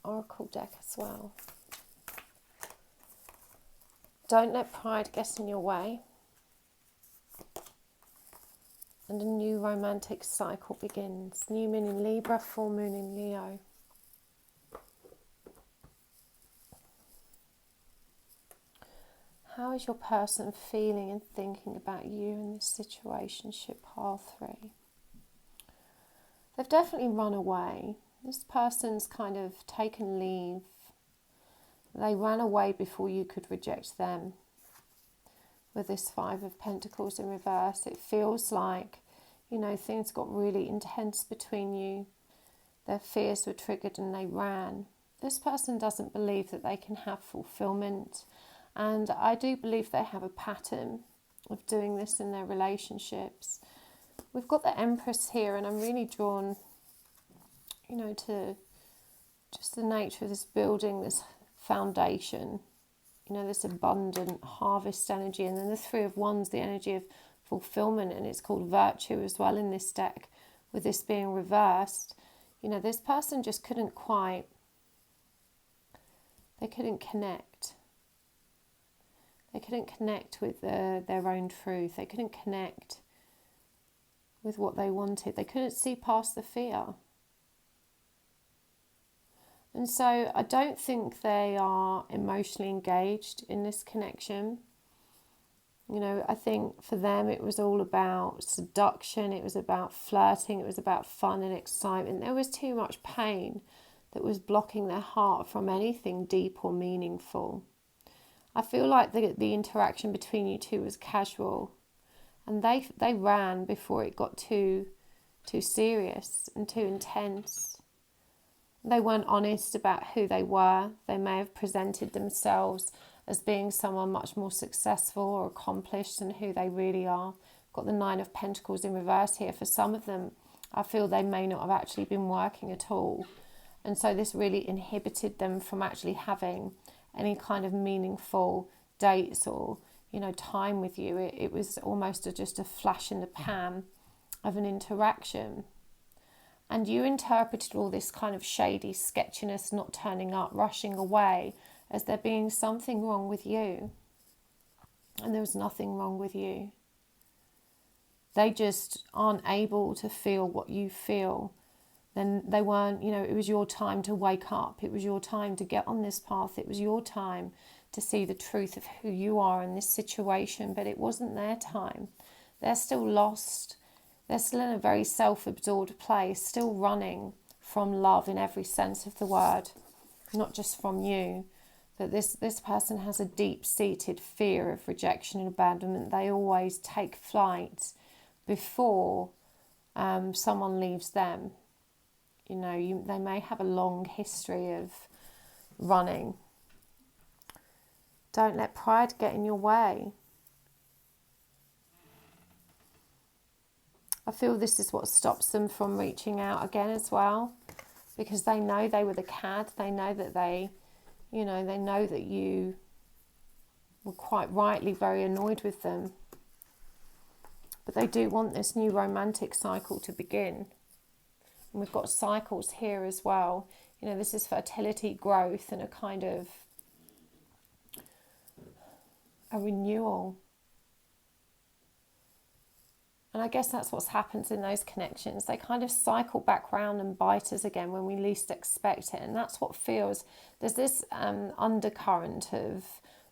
Oracle deck as well. Don't let pride get in your way. And a new romantic cycle begins. New moon in Libra, full moon in Leo. How is your person feeling and thinking about you in this situationship? Pile 3. They've definitely run away. This person's kind of taken leave. They ran away before you could reject them. With this Five of Pentacles in reverse, it feels like, you know, things got really intense between you. Their fears were triggered and they ran. This person doesn't believe that they can have fulfillment. And I do believe they have a pattern of doing this in their relationships. We've got the Empress here, and I'm really drawn, you know, to just the nature of this building, this foundation, you know, this abundant harvest energy. And then the Three of Wands, the energy of fulfillment, and it's called virtue as well in this deck, with this being reversed. You know, this person just couldn't quite, they couldn't connect. They couldn't connect with their own truth. They couldn't connect with what they wanted. They couldn't see past the fear. And so I don't think they are emotionally engaged in this connection. You know, I think for them it was all about seduction. It was about flirting. It was about fun and excitement. There was too much pain that was blocking their heart from anything deep or meaningful. I feel like the interaction between you two was casual, and they ran before it got too serious and too intense. They weren't honest about who they were. They may have presented themselves as being someone much more successful or accomplished than who they really are. Got the Nine of Pentacles in reverse here. For some of them, I feel they may not have actually been working at all, and so this really inhibited them from actually having any kind of meaningful dates or, you know, time with you. It was almost just a flash in the pan of an interaction. And you interpreted all this kind of shady sketchiness, not turning up, rushing away, as there being something wrong with you. And there was nothing wrong with you. They just aren't able to feel what you feel. Then they weren't, you know, it was your time to wake up. It was your time to get on this path. It was your time to see the truth of who you are in this situation. But it wasn't their time. They're still lost. They're still in a very self-absorbed place, still running from love in every sense of the word, not just from you. That this person has a deep-seated fear of rejection and abandonment. They always take flight before someone leaves them. You know, they may have a long history of running. Don't let pride get in your way. I feel this is what stops them from reaching out again as well, because they know they were the cad. They know that they know that you were quite rightly very annoyed with them. But they do want this new romantic cycle to begin. And we've got cycles here as well. You know, this is fertility, growth, and a kind of a renewal. And I guess that's what happens in those connections. They kind of cycle back round and bite us again when we least expect it. And that's what feels, there's this undercurrent of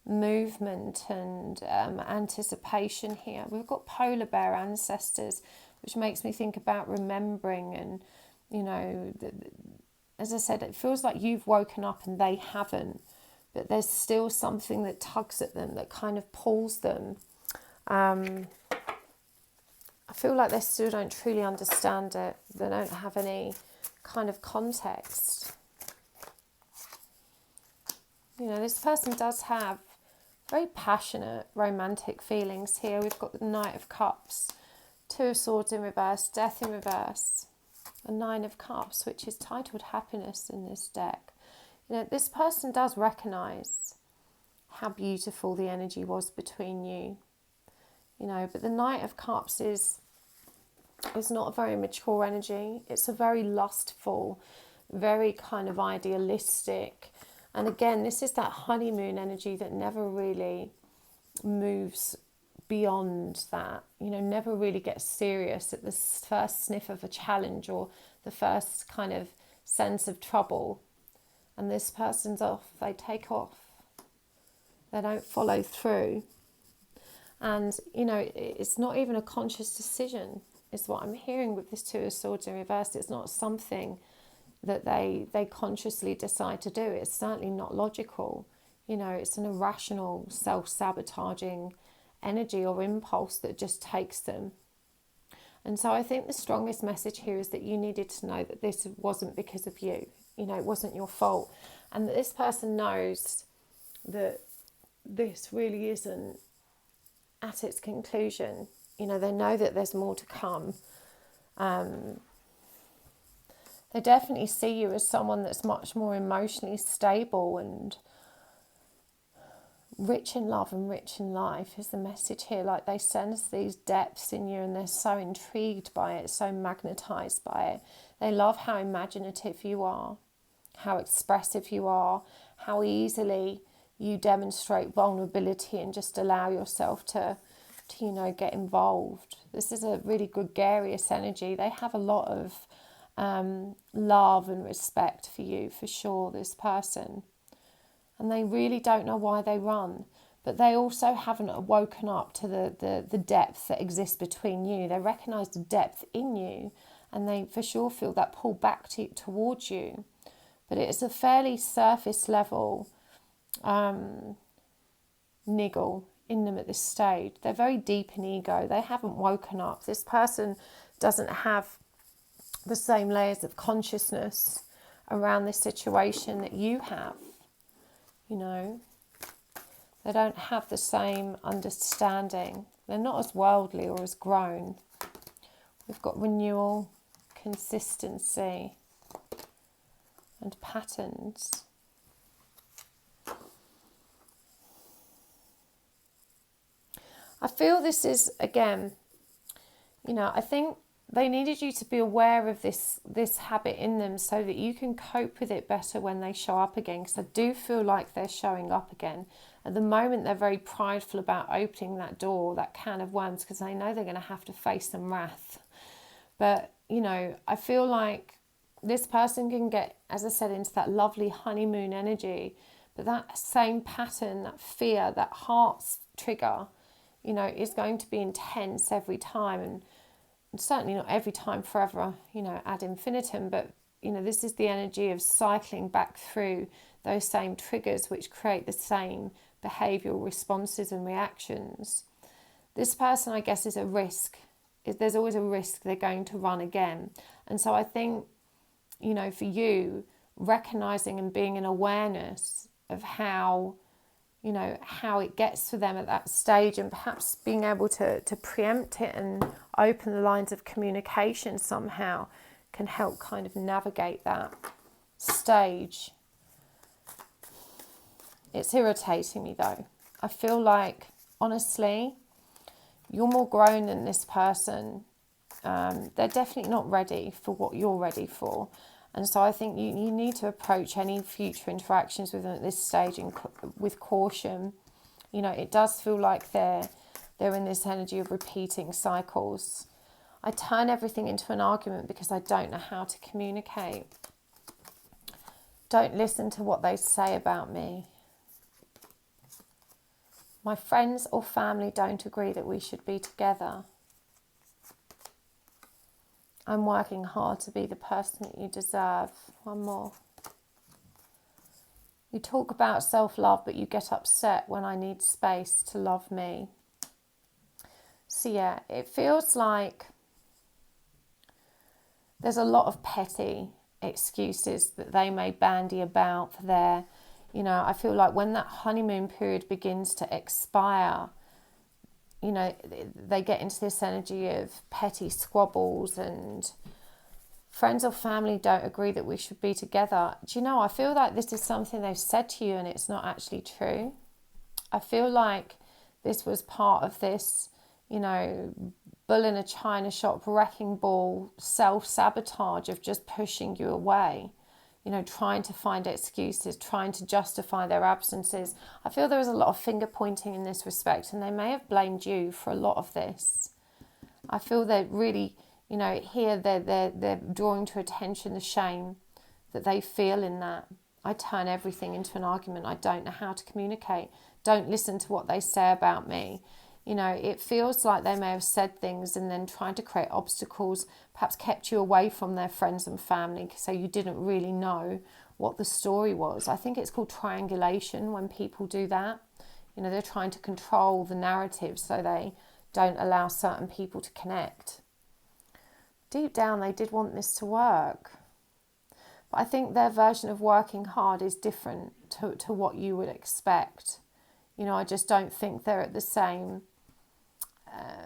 movement and anticipation here. We've got polar bear ancestors, which makes me think about remembering. And, you know, as I said, it feels like you've woken up and they haven't. But there's still something that tugs at them, that kind of pulls them. I feel like they still don't truly understand it. They don't have any kind of context. You know, this person does have very passionate romantic feelings here. We've got the Knight of Cups, Two of Swords in reverse, Death in reverse, a Nine of Cups, which is titled Happiness in this deck. You know, this person does recognise how beautiful the energy was between you. You know, but the Knight of Cups is not a very mature energy. It's a very lustful, very kind of idealistic. And again, this is that honeymoon energy that never really moves beyond that. You know, never really gets serious at the first sniff of a challenge or the first kind of sense of trouble. And this person's off. They take off. They don't follow through. And, you know, it's not even a conscious decision, is what I'm hearing with this Two of Swords in reverse. It's not something that they consciously decide to do. It's certainly not logical. You know, it's an irrational, self-sabotaging energy or impulse that just takes them. And so I think the strongest message here is that you needed to know that this wasn't because of you. You know, it wasn't your fault. And that this person knows that this really isn't at its conclusion. You know, they know that there's more to come. They definitely see you as someone that's much more emotionally stable and rich in love and rich in life is the message here. Like, they sense these depths in you and they're so intrigued by it, so magnetized by it. They love how imaginative you are, how expressive you are, how easily you demonstrate vulnerability and just allow yourself to you know, get involved. This is a really gregarious energy. They have a lot of love and respect for you, for sure, this person. And they really don't know why they run. But they also haven't woken up to the depth that exists between you. They recognise the depth in you, and they for sure feel that pull back towards you. But it's a fairly surface level niggle in them at this stage. They're very deep in ego. They haven't woken up. This person doesn't have the same layers of consciousness around this situation that you have. You know, they don't have the same understanding. They're not as worldly or as grown. We've got renewal, consistency, and patterns. I feel this is, again, you know, I think they needed you to be aware of this habit in them so that you can cope with it better when they show up again. Because I do feel like they're showing up again. At the moment, they're very prideful about opening that door, that can of worms, because they know they're going to have to face some wrath. But, you know, I feel like this person can get, as I said, into that lovely honeymoon energy. But that same pattern, that fear, that heart's trigger, you know, is going to be intense every time, and certainly not every time forever, you know, ad infinitum, but, you know, this is the energy of cycling back through those same triggers which create the same behavioural responses and reactions. This person, I guess, is a risk. There's always a risk they're going to run again. And so I think, you know, for you, recognising and being in awareness of how, you know, how it gets for them at that stage, and perhaps being able to preempt it and open the lines of communication somehow can help kind of navigate that stage. It's irritating me though. I feel like, honestly, you're more grown than this person. They're definitely not ready for what you're ready for. And so I think you need to approach any future interactions with them at this stage with caution. You know, it does feel like they're in this energy of repeating cycles. I turn everything into an argument because I don't know how to communicate. Don't listen to what they say about me. My friends or family don't agree that we should be together. I'm working hard to be the person that you deserve. One more. You talk about self-love, but you get upset when I need space to love me. So yeah, it feels like there's a lot of petty excuses that they may bandy about for their, I feel like when that honeymoon period begins to expire, they get into this energy of petty squabbles and friends or family don't agree that we should be together. Do you know, I feel like this is something they've said to you and it's not actually true. I feel like this was part of this, bull in a china shop, wrecking ball, self-sabotage of just pushing you away, trying to find excuses, trying to justify their absences. I feel there was a lot of finger pointing in this respect, and they may have blamed you for a lot of this. I feel they're really, here they're drawing to attention the shame that they feel in that. I turn everything into an argument. I don't know how to communicate. Don't listen to what they say about me. It feels like they may have said things and then tried to create obstacles, perhaps kept you away from their friends and family, so you didn't really know what the story was. I think it's called triangulation when people do that. They're trying to control the narrative so they don't allow certain people to connect. Deep down, they did want this to work. But I think their version of working hard is different to what you would expect. I just don't think they're at the same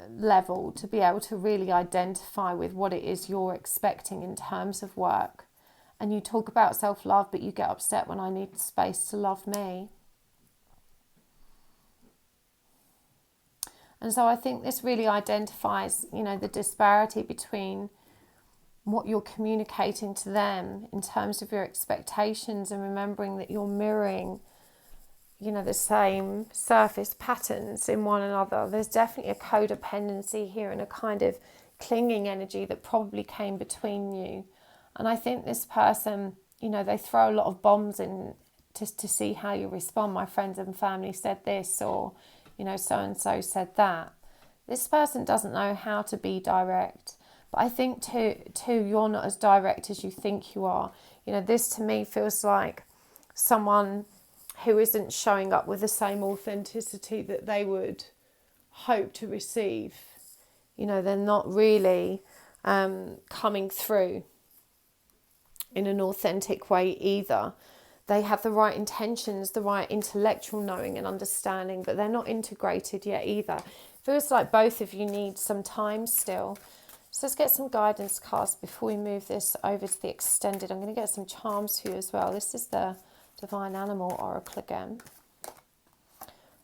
level to be able to really identify with what it is you're expecting in terms of work. And you talk about self-love, but you get upset when I need space to love me. And so I think this really identifies, the disparity between what you're communicating to them in terms of your expectations, and remembering that you're mirroring the same surface patterns in one another. There's definitely a codependency here and a kind of clinging energy that probably came between you. And I think this person, they throw a lot of bombs in just to see how you respond. My friends and family said this, or, so-and-so said that. This person doesn't know how to be direct. But I think too, you're not as direct as you think you are. This to me feels like someone who isn't showing up with the same authenticity that they would hope to receive. They're not really coming through in an authentic way either. They have the right intentions, the right intellectual knowing and understanding, but they're not integrated yet either. Feels like both of you need some time still. So let's get some guidance cards before we move this over to the extended. I'm going to get some charms for you as well. This is the Divine Animal Oracle again.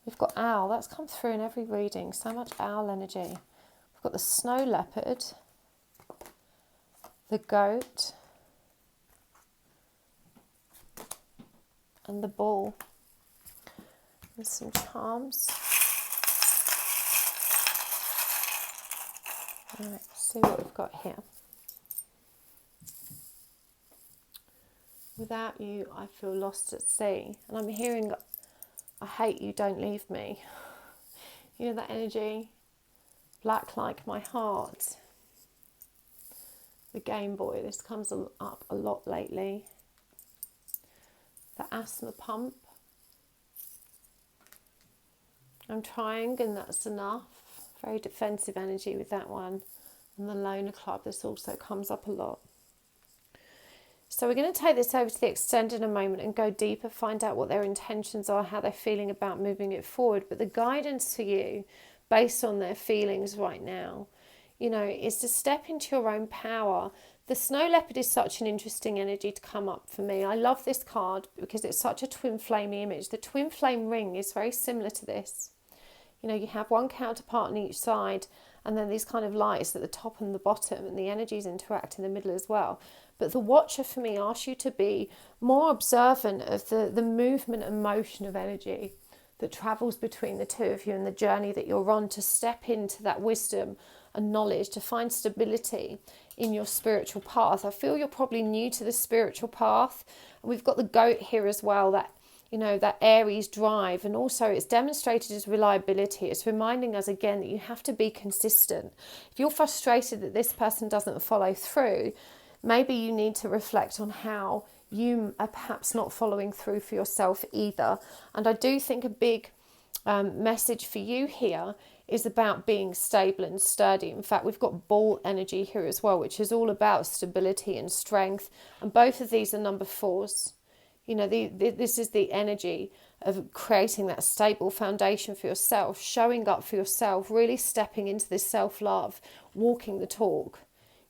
We've got Owl. That's come through in every reading. So much owl energy. We've got the Snow Leopard, the Goat, and the Bull. And some charms. All right, let's see what we've got here. Without you, I feel lost at sea. And I'm hearing, I hate you, don't leave me. That energy, black like my heart. The Game Boy, this comes up a lot lately. The Asthma Pump. I'm trying and that's enough. Very defensive energy with that one. And the Loner Club, this also comes up a lot. So we're going to take this over to the extended in a moment and go deeper, find out what their intentions are, how they're feeling about moving it forward. But the guidance for you, based on their feelings right now, is to step into your own power. The Snow Leopard is such an interesting energy to come up for me. I love this card because it's such a twin flame image. The twin flame ring is very similar to this. You have one counterpart on each side, and then these kind of lights at the top and the bottom, and the energies interact in the middle as well. But the Watcher for me asks you to be more observant of the movement and motion of energy that travels between the two of you and the journey that you're on, to step into that wisdom and knowledge to find stability in your spiritual path. I feel you're probably new to the spiritual path. And we've got the goat here as well, that, you know, that Aries drive. And also it's demonstrated as reliability. It's reminding us again that you have to be consistent. If you're frustrated that this person doesn't follow through, maybe you need to reflect on how you are perhaps not following through for yourself either. And I do think a big message for you here is about being stable and sturdy. In fact, we've got ball energy here as well, which is all about stability and strength. And both of these are number 4s. You know, this is the energy of creating that stable foundation for yourself, showing up for yourself, really stepping into this self-love, walking the talk.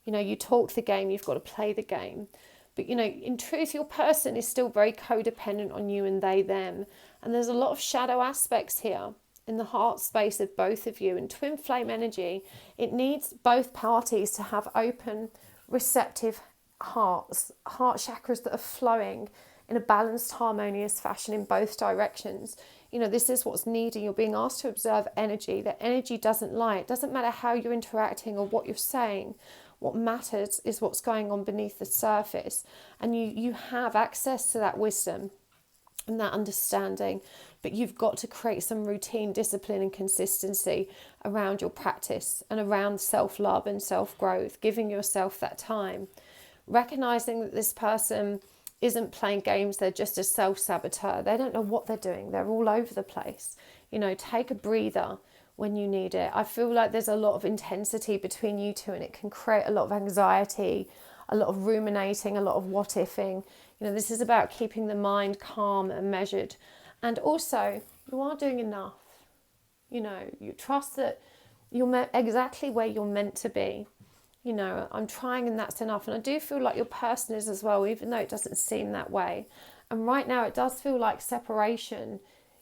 You know, you talk the game, you've got to play the game. But, you know, in truth, your person is still very codependent on you and they, them. And there's a lot of shadow aspects here in the heart space of both of you. And twin flame energy, it needs both parties to have open, receptive hearts, heart chakras that are flowing in a balanced, harmonious fashion in both directions. You know, this is what's needed. You're being asked to observe energy. That energy doesn't lie. It doesn't matter how you're interacting or what you're saying. What matters is what's going on beneath the surface. And you have access to that wisdom and that understanding, but you've got to create some routine, discipline and consistency around your practice and around self-love and self-growth, giving yourself that time, recognizing that this person isn't playing games, they're just a self-saboteur. They don't know what they're doing. They're all over the place. You know, take a breather when you need it. I feel like there's a lot of intensity between you two and it can create a lot of anxiety, a lot of ruminating, a lot of what-ifing. You know, this is about keeping the mind calm and measured. And also, you are doing enough. You know, you trust that you're exactly where you're meant to be. You know, I'm trying and that's enough. And I do feel like your person is as well, even though it doesn't seem that way. And right now it does feel like separation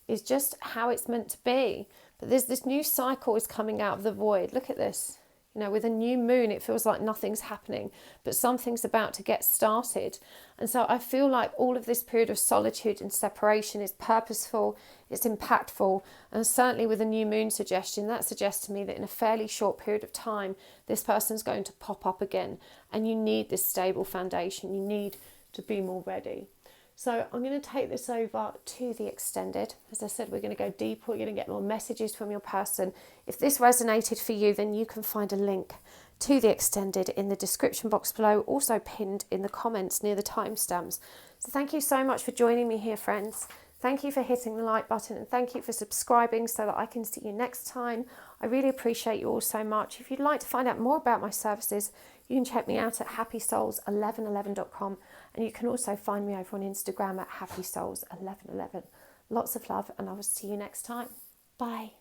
is just how it's meant to be. But there's this new cycle is coming out of the void. Look at this. You know, with a new moon, it feels like nothing's happening, but something's about to get started. And so I feel like all of this period of solitude and separation is purposeful, it's impactful. And certainly with a new moon suggestion, that suggests to me that in a fairly short period of time, this person's going to pop up again. And you need this stable foundation. You need to be more ready. So I'm going to take this over to the extended. As I said, we're going to go deeper. We're going to get more messages from your person. If this resonated for you, then you can find a link to the extended in the description box below, also pinned in the comments near the timestamps. So thank you so much for joining me here, friends. Thank you for hitting the like button and thank you for subscribing so that I can see you next time. I really appreciate you all so much. If you'd like to find out more about my services, you can check me out at happysouls1111.com and you can also find me over on Instagram at happysouls1111. Lots of love and I will see you next time. Bye.